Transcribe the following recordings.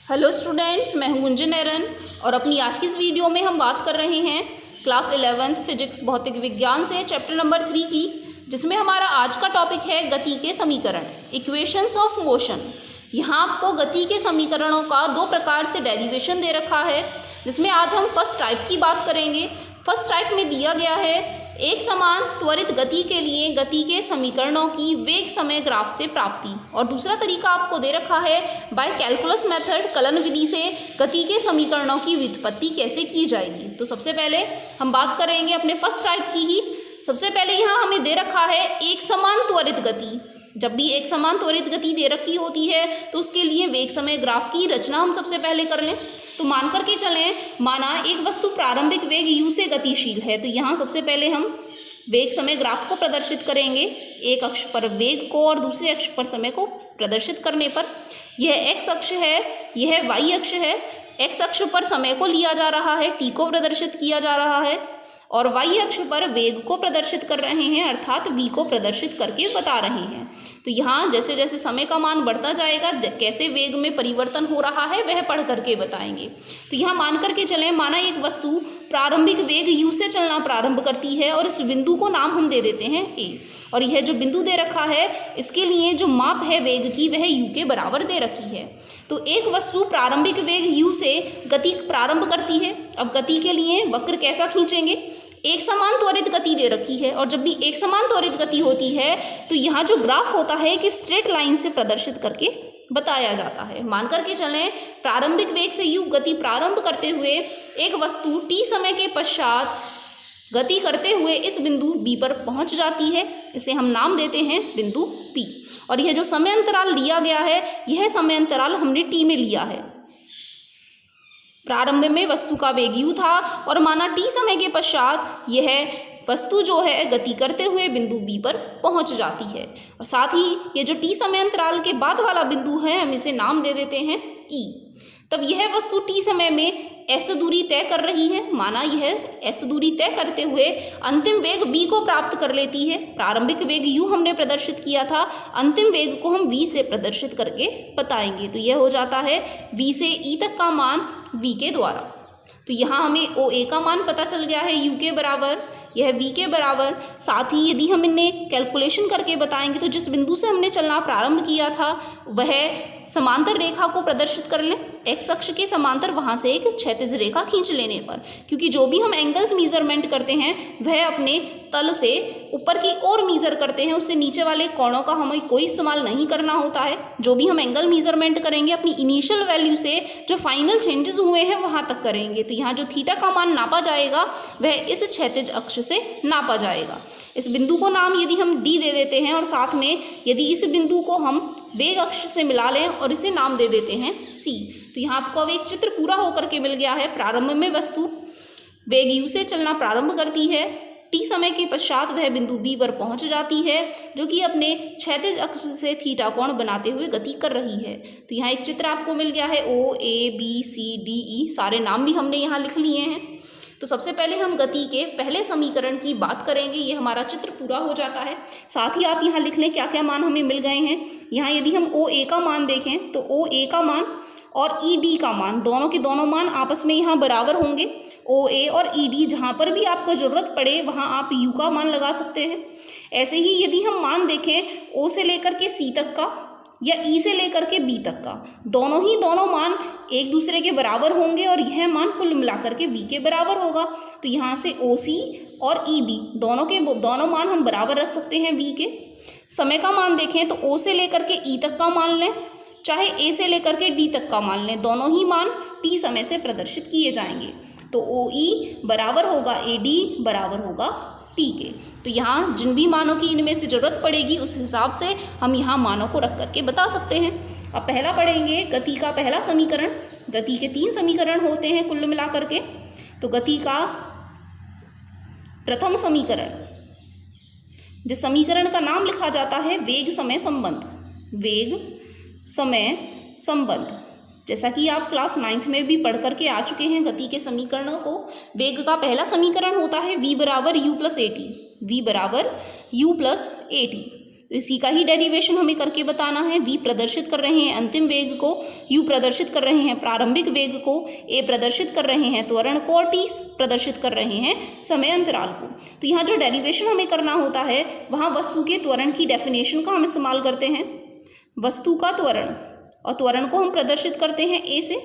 Hello students, मैं हूं गुंजन एरन और अपनी आज की इस वीडियो में हम बात कर रहे हैं क्लास 11th फिजिक्स भौतिक विज्ञान से चैप्टर नंबर 3 की, जिसमें हमारा आज का टॉपिक है गति के समीकरण, इक्वेशंस ऑफ मोशन। यहाँ आपको गति के समीकरणों का दो प्रकार से डेरिवेशन दे रखा है, जिसमें आज हम फर्स्ट टाइप की बात करेंगे। फर्स्ट टाइप में दिया गया है एक समान त्वरित गति के लिए गति के समीकरणों की वेग समय ग्राफ से प्राप्ति, और दूसरा तरीका आपको दे रखा है बाय कैलकुलस मेथड, कलन विधि से गति के समीकरणों की व्युत्पत्ति कैसे की जाएगी। तो सबसे पहले हम बात करेंगे अपने फर्स्ट टाइप की ही। सबसे पहले यहाँ हमें दे रखा है एक समान त्वरित गति। जब भी एक समान त्वरित गति दे रखी होती है तो उसके लिए वेग समय ग्राफ की रचना हम सबसे पहले कर लें। तो मान करके चलें, माना एक वस्तु प्रारंभिक वेग u से गतिशील है, तो यहाँ सबसे पहले हम वेग समय ग्राफ को प्रदर्शित करेंगे। एक अक्ष पर वेग को और दूसरे अक्ष पर समय को प्रदर्शित करने पर यह x अक्ष है, यह y अक्ष है। x अक्ष पर समय को लिया जा रहा है, t को प्रदर्शित किया जा रहा है, और y अक्ष पर वेग को प्रदर्शित कर रहे हैं, अर्थात v को प्रदर्शित करके बता रहे हैं। तो यहाँ जैसे जैसे समय का मान बढ़ता जाएगा, कैसे वेग में परिवर्तन हो रहा है वह पढ़ करके बताएंगे। तो यहाँ मान करके चलें, माना एक वस्तु प्रारंभिक वेग u से चलना प्रारंभ करती है और इस बिंदु को नाम हम दे देते हैं a, और यह जो बिंदु दे रखा है इसके लिए जो माप है वेग की वह u के बराबर दे रखी है। तो एक वस्तु प्रारंभिक वेग u से गति प्रारंभ करती है। अब गति के लिए वक्र कैसा खींचेंगे? एक समान त्वरित गति दे रखी है, और जब भी एक समान त्वरित गति होती है तो यहाँ जो ग्राफ होता है कि स्ट्रेट लाइन से प्रदर्शित करके बताया जाता है। मान करके चलें, प्रारंभिक वेग से u गति प्रारंभ करते हुए एक वस्तु t समय के पश्चात गति करते हुए इस बिंदु b पर पहुंच जाती है। इसे हम नाम देते हैं बिंदु p, और यह जो समय अंतराल लिया गया है यह समय अंतराल हमने t में लिया है। प्रारंभ में वस्तु का वेग u था और माना t समय के पश्चात यह वस्तु जो है गति करते हुए बिंदु b पर पहुंच जाती है, और साथ ही ये जो t समय अंतराल के बाद वाला बिंदु है हम इसे नाम दे देते हैं e। तब यह वस्तु t समय में s दूरी तय कर रही है। माना यह s दूरी तय करते हुए अंतिम वेग v को प्राप्त कर लेती है। प्रारंभिक वेग u हमने प्रदर्शित किया था, अंतिम वेग को हम v से प्रदर्शित करके बताएंगे। तो यह हो जाता है v से e तक का मान v के द्वारा। तो यहाँ हमें OA का मान पता चल गया है u के बराबर, यह v के बराबर। साथ ही यदि हम इन्हें कैलकुलेशन करके बताएंगे तो जिस बिंदु से हमने चलना प्रारंभ किया था वह समांतर रेखा को प्रदर्शित कर लें। x अक्ष के समांतर वहाँ से एक क्षैतिज रेखा खींच लेने पर, क्योंकि जो भी हम एंगल्स मीजरमेंट करते हैं वह अपने तल से ऊपर की ओर मीजर करते हैं, उससे नीचे वाले कोणों का हमें कोई इस्तेमाल नहीं करना होता है। जो भी हम एंगल मीजरमेंट करेंगे अपनी इनिशियल वैल्यू से जो फाइनल चेंजेस हुए हैं वहाँ तक करेंगे। तो यहाँ जो थीटा का मान नापा जाएगा वह इस क्षैतिज अक्ष से नापा जाएगा। इस बिंदु को नाम यदि हम d दे देते हैं, और साथ में यदि इस बिंदु को हम वेग अक्ष से मिला लें और इसे नाम दे देते हैं c, तो यहाँ आपको अब एक चित्र पूरा होकर के मिल गया है। प्रारंभ में वस्तु वेग u से चलना प्रारंभ करती है, t समय के पश्चात वह बिंदु b पर पहुंच जाती है जो कि अपने क्षैतिज अक्ष से थीटा कोण बनाते हुए गति कर रही है। तो यहाँ एक चित्र आपको मिल गया है, O A B C D E, सारे नाम भी हमने यहाँ लिख लिए हैं। तो सबसे पहले हम गति के पहले समीकरण की बात करेंगे, ये हमारा चित्र पूरा हो जाता है। साथ ही आप यहाँ लिख लें क्या क्या मान हमें मिल गए हैं। यहाँ यदि हम OA का मान देखें तो OA का मान और ED का मान, दोनों के दोनों मान आपस में यहाँ बराबर होंगे। OA और ED जहाँ पर भी आपको ज़रूरत पड़े वहाँ आप U का मान लगा सकते हैं। ऐसे ही यदि हम मान देखें O से लेकर के C तक का या E से लेकर के B तक का, दोनों मान एक दूसरे के बराबर होंगे और यह मान कुल मिलाकर के V के बराबर होगा। तो यहाँ से OC और EB दोनों मान हम बराबर रख सकते हैं V के। समय का मान देखें तो O से लेकर के E तक का मान लें, चाहे A से लेकर के D तक का मान लें, दोनों ही मान T समय से प्रदर्शित किए जाएंगे। तो OE बराबर होगा AD बराबर होगा T के। तो यहाँ जिन भी मानों की इनमें से ज़रूरत पड़ेगी उस हिसाब से हम यहाँ मानों को रख करके बता सकते हैं। अब पहला पढ़ेंगे गति का पहला समीकरण। गति के 3 समीकरण होते हैं कुल मिला करके। तो गति का प्रथम समीकरण, जिस समीकरण का नाम लिखा जाता है वेग समय संबंध, वेग समय संबंध, जैसा कि आप क्लास 9th में भी पढ़ करके आ चुके हैं गति के समीकरणों को। वेग का पहला समीकरण होता है v बराबर u प्लस AT, v बराबर u प्लस AT। तो इसी का ही डेरिवेशन हमें करके बताना है। v प्रदर्शित कर रहे हैं अंतिम वेग को, u प्रदर्शित कर रहे हैं प्रारंभिक वेग को, a प्रदर्शित कर रहे हैं त्वरण को और t प्रदर्शित कर रहे हैं समय अंतराल को। तो यहाँ जो डेरिवेशन हमें करना होता है वहाँ वस्तु के त्वरण की डेफिनेशन का हम इस्तेमाल करते हैं। वस्तु का त्वरण, और त्वरण को हम प्रदर्शित करते हैं a से।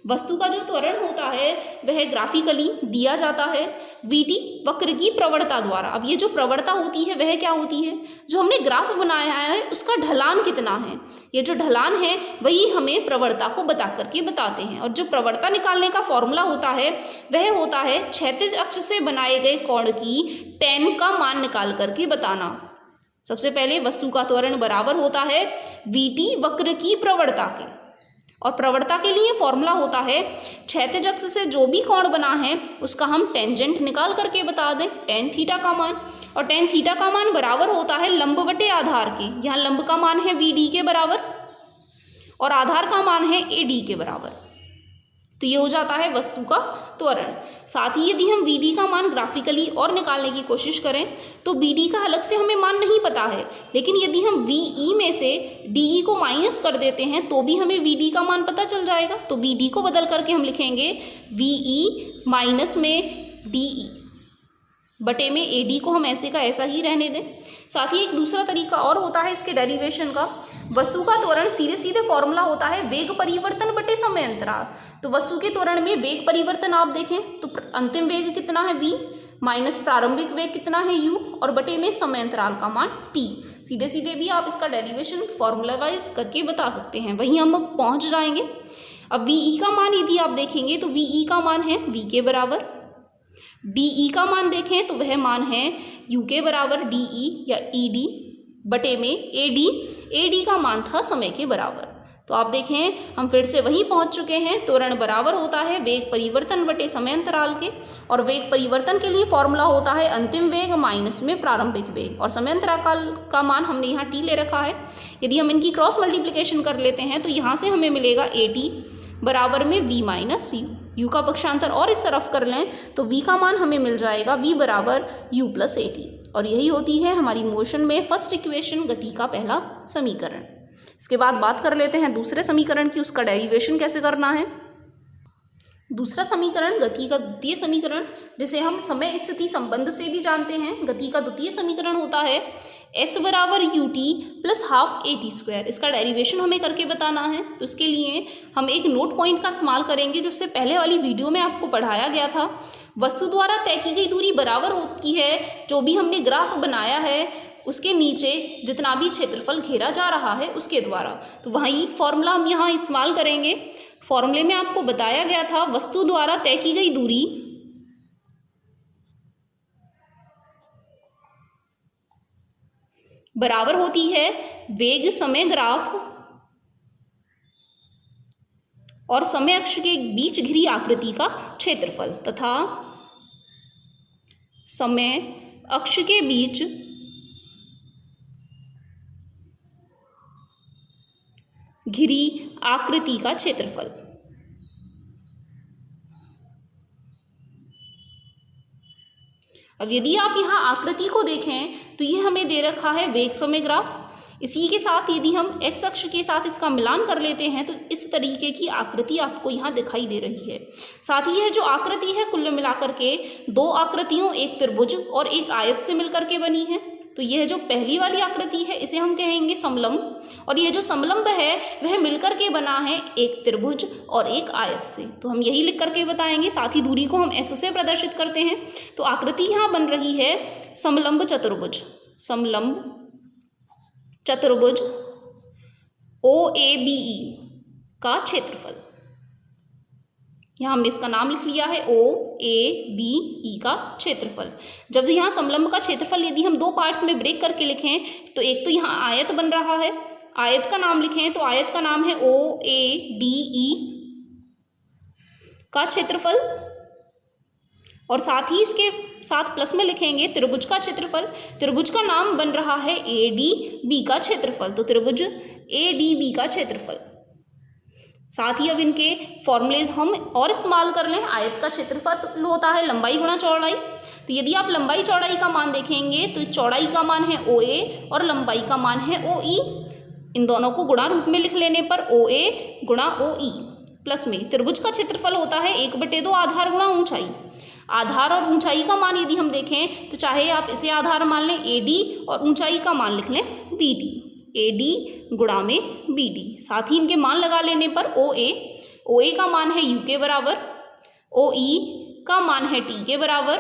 वस्तु का जो त्वरण होता है वह ग्राफिकली दिया जाता है vt वक्र की प्रवणता द्वारा। अब ये जो प्रवणता होती है वह क्या होती है, जो हमने ग्राफ बनाया है उसका ढलान कितना है, ये जो ढलान है वही हमें प्रवणता को बता करके बताते हैं। और जो प्रवणता निकालने का फॉर्मूला होता है वह होता है क्षैतिज अक्ष से बनाए गए कोण की tan का मान निकाल करके बताना। सबसे पहले वस्तु का त्वरण बराबर होता है vt वक्र की प्रवणता के, और प्रवणता के लिए फॉर्मूला होता है क्षैतिज अक्ष से जो भी कोण बना है उसका हम टेंजेंट निकाल करके बता दें tan थीटा का मान, और tan थीटा का मान बराबर होता है लंब बटे आधार के। यहाँ लंब का मान है vd के बराबर और आधार का मान है ad के बराबर। तो ये हो जाता है वस्तु का त्वरण। साथ ही यदि हम vd का मान ग्राफिकली और निकालने की कोशिश करें तो bd का अलग से हमें मान नहीं पता है, लेकिन यदि हम ve में से de को माइनस कर देते हैं तो भी हमें vd का मान पता चल जाएगा। तो bd को बदल करके हम लिखेंगे ve माइनस में de बटे में ad को हम ऐसे का ऐसा ही रहने दें। साथ ही एक दूसरा तरीका और होता है इसके डेरिवेशन का। वस्तु का त्वरण सीधे सीधे फॉर्मूला होता है वेग परिवर्तन बटे समय अंतराल। तो वस्तु के त्वरण में वेग परिवर्तन आप देखें तो अंतिम वेग कितना है v माइनस प्रारंभिक वेग कितना है u और बटे में समय अंतराल का मान t। सीधे सीधे भी आप इसका डेरिवेशन फॉर्मूला वाइज करके बता सकते हैं, वहीं हम अब पहुँच जाएंगे। अब ve का मान यदि आप देखेंगे तो ve का मान है v के बराबर, de का मान देखें तो वह मान है u के बराबर de या ed बटे में ad का मान था समय के बराबर। तो आप देखें हम फिर से वहीं पहुंच चुके हैं। त्वरण बराबर होता है वेग परिवर्तन बटे समय अंतराल के, और वेग परिवर्तन के लिए फॉर्मूला होता है अंतिम वेग माइनस में प्रारंभिक वेग, और समय अंतराल का मान हमने यहाँ t ले रखा है। यदि हम इनकी क्रॉस मल्टीप्लिकेशन कर लेते हैं तो यहाँ से हमें मिलेगा at बराबर में v माइनस u का पक्षांतर और इस तरफ कर लें तो v का मान हमें मिल जाएगा v बराबर u प्लस at। और यही होती है हमारी मोशन में फर्स्ट इक्वेशन, गति का पहला समीकरण। इसके बाद बात कर लेते हैं दूसरे समीकरण की, उसका डेरिवेशन कैसे करना है। दूसरा समीकरण गति का द्वितीय समीकरण, जिसे हम समय स्थिति संबंध से भी जानते हैं। गति का द्वितीय समीकरण होता है s बराबर ut plus half at square. इसका डेरिवेशन हमें करके बताना है। तो इसके लिए हम एक नोट पॉइंट का इस्तेमाल करेंगे जो इससे पहले वाली वीडियो में आपको पढ़ाया गया था। वस्तु द्वारा तय की गई दूरी बराबर होती है जो भी हमने ग्राफ बनाया है उसके नीचे जितना भी क्षेत्रफल घेरा जा रहा है उसके द्वारा। तो वही फॉर्मूला हम यहाँ इस्तेमाल करेंगे। फॉर्मूले में आपको बताया गया था वस्तु द्वारा तय की गई दूरी बराबर होती है वेग समय ग्राफ और समय अक्ष के बीच घिरी आकृति का क्षेत्रफल तथा समय अक्ष के बीच घिरी आकृति का क्षेत्रफल। अब यदि आप यहाँ आकृति को देखें तो ये हमें दे रखा है वेग समय ग्राफ। इसी के साथ यदि हम एक्स अक्ष के साथ इसका मिलान कर लेते हैं तो इस तरीके की आकृति आपको यहाँ दिखाई दे रही है। साथ ही यह जो आकृति है कुल मिलाकर के दो आकृतियों, एक त्रिभुज और एक आयत से मिलकर के बनी है। तो यह जो पहली वाली आकृति है इसे हम कहेंगे समलंब, और यह जो समलंब है वह मिलकर के बना है एक त्रिभुज और एक आयत से। तो हम यही लिख करके बताएंगे। साथ ही दूरी को हम ऐसे से प्रदर्शित करते हैं। तो आकृति यहाँ बन रही है समलंब चतुर्भुज, समलंब चतुर्भुज OABE का क्षेत्रफल। यहाँ हमने इसका नाम लिख लिया है OABE का क्षेत्रफल। जब यहाँ समलंब का क्षेत्रफल यदि हम दो पार्ट्स में ब्रेक करके लिखें तो एक तो यहाँ आयत बन रहा है, आयत का नाम लिखें तो आयत का नाम है OADE का क्षेत्रफल, और साथ ही इसके साथ प्लस में लिखेंगे त्रिभुज का क्षेत्रफल। त्रिभुज का नाम बन रहा है ADB का क्षेत्रफल, तो त्रिभुज ADB का क्षेत्रफल। साथ ही अब इनके फॉर्मूलेज हम और इस्तेमाल कर लें। आयत का क्षेत्रफल होता है लंबाई गुणा चौड़ाई। तो यदि आप लंबाई चौड़ाई का मान देखेंगे तो चौड़ाई का मान है OA और लंबाई का मान है OE। इन दोनों को गुणा रूप में लिख लेने पर OA गुणा OE प्लस में त्रिभुज का क्षेत्रफल होता है 1/2 आधार गुणा ऊंचाई। आधार और ऊंचाई का मान यदि हम देखें तो चाहे आप इसे आधार मान लें AD और ऊंचाई का मान लिख लें BD, AD गुणा में BD। साथ ही इनके मान लगा लेने पर OA का मान है U के बराबर, OE का मान है T के बराबर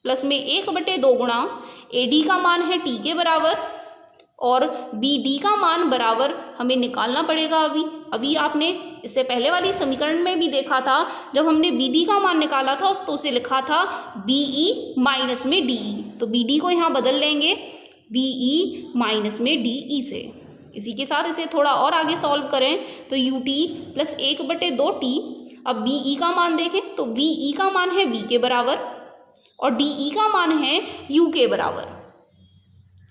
प्लस में 1/2 गुणा AD का मान है T के बराबर और BD का मान बराबर हमें निकालना पड़ेगा। अभी आपने इससे पहले वाली समीकरण में भी देखा था, जब हमने BD का मान निकाला था तो उसे लिखा था BE माइनस में DE। तो BD को यहाँ बदल लेंगे BE माइनस में DE से। इसी के साथ इसे थोड़ा और आगे सॉल्व करें तो UT प्लस 1/2T। अब BE का मान देखें तो VE का मान है V के बराबर और DE का मान है U के बराबर,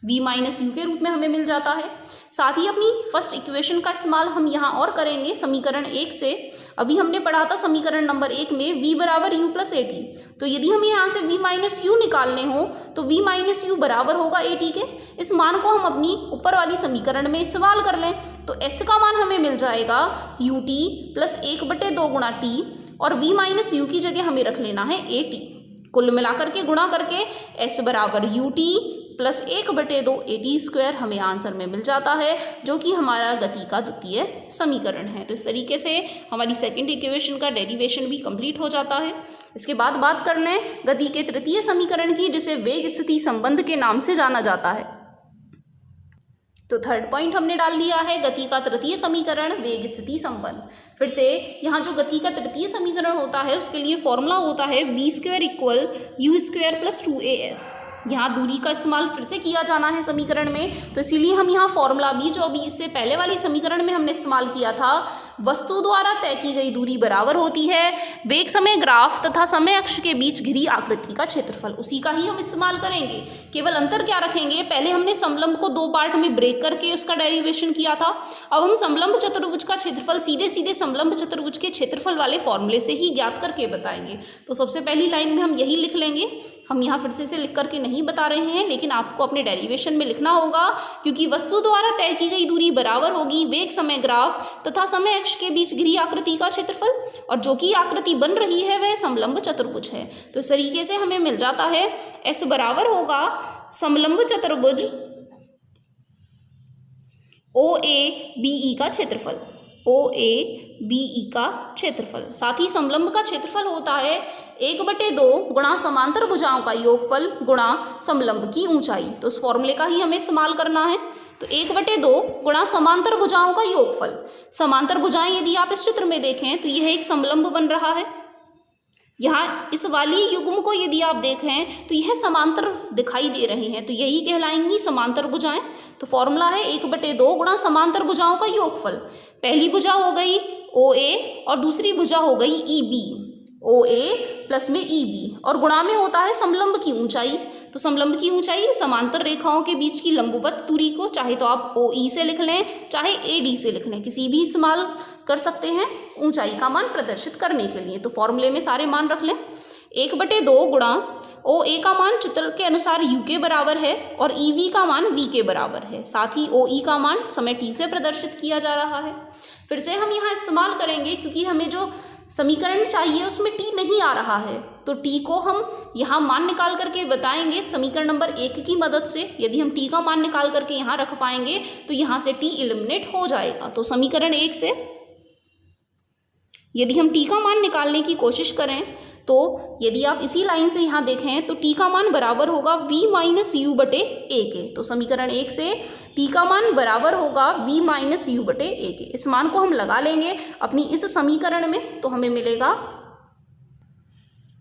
V माइनस U के रूप में हमें मिल जाता है। साथ ही अपनी फर्स्ट इक्वेशन का इस्तेमाल हम यहाँ और करेंगे समीकरण 1 से। अभी हमने पढ़ा था समीकरण नंबर 1 में V बराबर U प्लस AT। तो यदि हमें यहाँ से V माइनस U निकालने हो तो V माइनस U बराबर होगा AT के। इस मान को हम अपनी ऊपर वाली समीकरण में इस्तेमाल कर लें तो S का मान हमें मिल जाएगा UT प्लस 1/2 गुणा T और V माइनस U की जगह हमें रख लेना है AT। कुल मिलाकर के गुणा करके S बराबर UT प्लस 1/2 AT² हमें आंसर में मिल जाता है, जो कि हमारा गति का द्वितीय समीकरण है। तो इस तरीके से हमारी सेकंड इक्वेशन का डेरिवेशन भी कंप्लीट हो जाता है। इसके बाद बात कर लें गति के तृतीय समीकरण की, जिसे वेग स्थिति संबंध के नाम से जाना जाता है। तो थर्ड पॉइंट हमने डाल लिया है गति का तृतीय समीकरण वेग स्थिति संबंध। फिर से यहाँ जो गति का तृतीय समीकरण होता है उसके लिए फॉर्मूला होता है v² equal u² plus 2as। यहाँ दूरी का इस्तेमाल फिर से किया जाना है समीकरण में, तो इसीलिए हम यहाँ फॉर्मूला भी जो अभी इससे पहले वाली समीकरण में हमने इस्तेमाल किया था, वस्तु द्वारा तय की गई दूरी बराबर होती है वेग समय ग्राफ तथा समय अक्ष के बीच घिरी आकृति का क्षेत्रफल। उसी का ही हम इस्तेमाल करेंगे। केवल अंतर क्या रखेंगे, पहले हमने समलंब को 2 पार्ट में ब्रेक करके उसका डेरिवेशन किया था। अब हम समलंब चतुर्भुज का क्षेत्रफल सीधे समलंब चतुर्भुज के क्षेत्रफल वाले फॉर्मूले से ही ज्ञात करके बताएंगे। तो सबसे पहली लाइन में हम यही लिख लेंगे। हम यहाँ फिर से लिख करके नहीं बता रहे हैं, लेकिन आपको अपने डेरिवेशन में लिखना होगा, क्योंकि वस्तु द्वारा तय की गई दूरी बराबर होगी वेग समय ग्राफ तथा समय अक्ष के बीच घिरी आकृति का क्षेत्रफल, और जो कि आकृति बन रही है वह समलंब चतुर्भुज है। तो इस तरीके से हमें मिल जाता है S बराबर होगा समलंब चतुर्भुज OABE का क्षेत्रफल, OABE का क्षेत्रफल। साथ ही समलंब का क्षेत्रफल होता है 1/2 गुणा समांतर भुजाओं का योगफल गुणा समलंब की ऊंचाई। तो उस फॉर्मूले का ही हमें इस्तेमाल करना है। तो 1/2 गुणा समांतर भुजाओं का योगफल। समांतर भुजाएं यदि आप इस चित्र में देखें तो यह एक समलंब बन रहा है। यहाँ इस वाली युग्म को यदि आप देखें तो यह समांतर दिखाई दे रहे हैं, तो यही कहलाएंगी समांतर भुजाएं। तो फॉर्मूला है 1/2 गुणा समांतर भुजाओं का योगफल। पहली भुजा हो गई OA और दूसरी भुजा हो गई EB, OA प्लस में EB, और गुणा में होता है समलंब की ऊंचाई। तो समलंब की ऊंचाई समांतर रेखाओं के बीच की लंबवत दूरी को चाहे तो आप OE से लिख लें चाहे AD से लिख लें, किसी भी इस्तेमाल कर सकते हैं ऊंचाई का मान प्रदर्शित करने के लिए। तो फॉर्मूले में सारे मान रख लें। 1/2 गुणा OA का मान चित्र के अनुसार U के बराबर है और EV का मान V के बराबर है। साथ ही OE का मान समय t से प्रदर्शित किया जा रहा है। फिर से हम यहाँ इस्तेमाल करेंगे, क्योंकि हमें जो समीकरण चाहिए उसमें t नहीं आ रहा है, तो t को हम यहाँ मान निकाल करके बताएंगे समीकरण नंबर 1 की मदद से। यदि हम t का मान निकाल करके यहाँ रख पाएंगे तो यहाँ से t एलिमिनेट हो जाएगा। तो समीकरण 1 से यदि हम t का मान निकालने की कोशिश करें तो यदि आप इसी लाइन से यहाँ देखें तो t का मान बराबर होगा v माइनस u बटे a के। तो समीकरण 1 से t का मान बराबर होगा v माइनस u बटे a के। इस मान को हम लगा लेंगे अपनी इस समीकरण में, तो हमें मिलेगा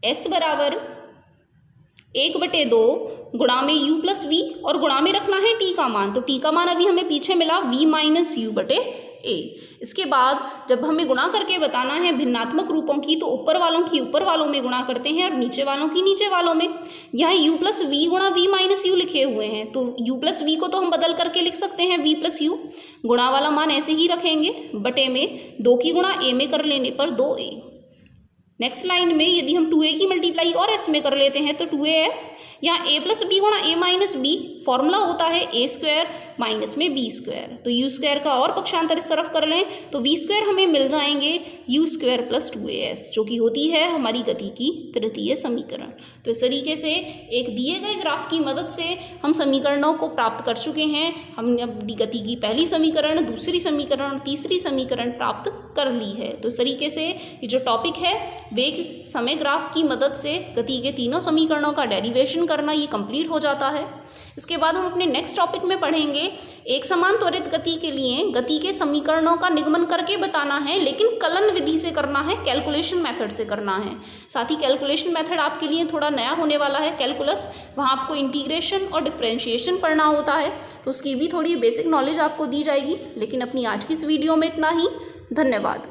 S बराबर 1/2 गुणा में u प्लस v और गुणा में रखना है t का मान। तो t का मान अभी हमें पीछे मिला v माइनस u बटे ए। इसके बाद जब हमें गुणा करके बताना है भिन्नात्मक रूपों की, तो ऊपर वालों की ऊपर वालों में गुणा करते हैं और नीचे वालों की नीचे वालों में। यहाँ u प्लस वी गुणा वी माइनस यू लिखे हुए हैं, तो u प्लस वी को तो हम बदल करके लिख सकते हैं v प्लस यू। गुणा वाला मान ऐसे ही रखेंगे, बटे में 2 की गुणा a में कर लेने पर 2a। नेक्स्ट लाइन में यदि हम 2a की मल्टीप्लाई और s में कर लेते हैं तो 2as। यहाँ a प्लस बी गुणा a माइनस बी, फॉर्मूला होता है a स्क्वायर माइनस में b स्क्वायर, तो u स्क्वायर का और पक्षांतर इस तरफ कर लें तो v स्क्वायर हमें मिल जाएंगे u स्क्वायर प्लस 2as, जो कि होती है हमारी गति की तृतीय समीकरण। तो इस तरीके से एक दिए गए ग्राफ की मदद से हम समीकरणों को प्राप्त कर चुके हैं। हमने अपनी गति की पहली समीकरण, दूसरी समीकरण और तीसरी समीकरण प्राप्त कर ली है। तो इस तरीके से ये जो टॉपिक है वेग समय ग्राफ की मदद से गति के तीनों समीकरणों का डेरिवेशन करना, ये कंप्लीट हो जाता है। इसके बाद हम अपने नेक्स्ट टॉपिक में पढ़ेंगे एक समान त्वरित गति के लिए गति के समीकरणों का निगमन करके बताना है, लेकिन कलन विधि से करना है, कैलकुलेशन मेथड से करना है। साथ ही कैलकुलेशन मेथड आपके लिए थोड़ा नया होने वाला है, कैलकुलस। वहाँ आपको इंटीग्रेशन और डिफरेंशिएशन पढ़ना होता है, तो उसकी भी थोड़ी बेसिक नॉलेज आपको दी जाएगी। लेकिन अपनी आज की इस वीडियो में इतना ही। धन्यवाद।